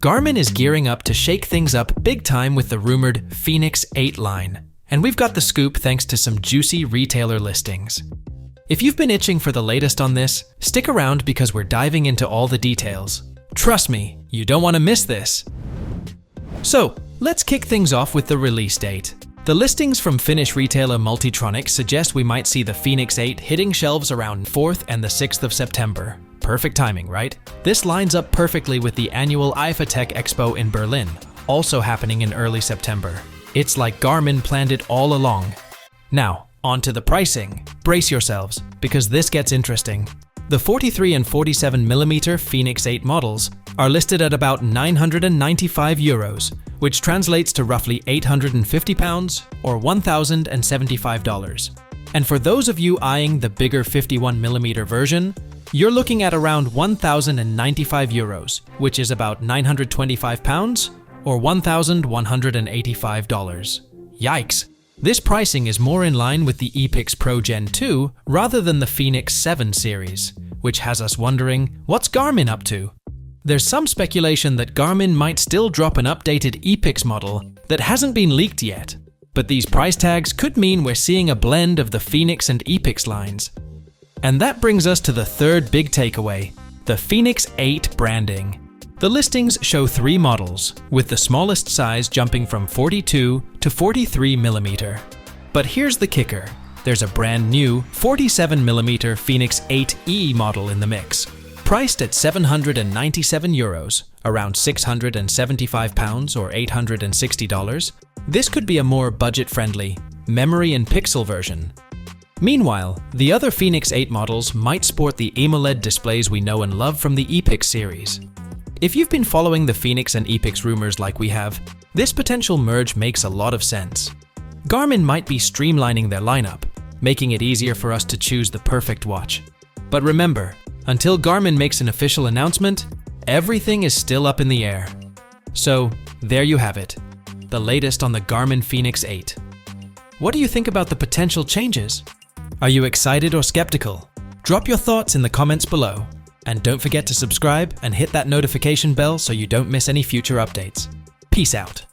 Garmin is gearing up to shake things up big time with the rumored Fenix 8 line. And we've got the scoop thanks to some juicy retailer listings. If you've been itching for the latest on this, stick around because we're diving into all the details. Trust me, you don't want to miss this. So, let's kick things off with the release date. The listings from Finnish retailer Multitronic suggest we might see the Fenix 8 hitting shelves around 4th and the 6th of September. Perfect timing, right? This lines up perfectly with the annual IFA Expo in Berlin, also happening in early September. It's like Garmin planned it all along. Now, on to the pricing. Brace yourselves, because this gets interesting. The 43 and 47mm Fenix 8 models are listed at about €995, which translates to roughly £850 or $1,075. And for those of you eyeing the bigger 51mm version, you're looking at around €1,095, which is about £925 or $1,185. Yikes! This pricing is more in line with the Epix Pro Gen 2 rather than the Fenix 7 series, which has us wondering, what's Garmin up to? There's some speculation that Garmin might still drop an updated Epix model that hasn't been leaked yet, but these price tags could mean we're seeing a blend of the Fenix and Epix lines. And that brings us to the third big takeaway, the Fenix 8 branding. The listings show 3 models, with the smallest size jumping from 42 to 43mm. But here's the kicker. There's a brand new 47mm Fenix 8e model in the mix. Priced at €797, around £675 or $860, this could be a more budget-friendly, memory and pixel version. Meanwhile, the other Fenix 8 models might sport the AMOLED displays we know and love from the Epix series. If you've been following the Fenix and Epix rumors like we have, this potential merge makes a lot of sense. Garmin might be streamlining their lineup, making it easier for us to choose the perfect watch. But remember, until Garmin makes an official announcement, everything is still up in the air. So, there you have it, the latest on the Garmin Fenix 8. What do you think about the potential changes? Are you excited or skeptical? Drop your thoughts in the comments below. And don't forget to subscribe and hit that notification bell so you don't miss any future updates. Peace out.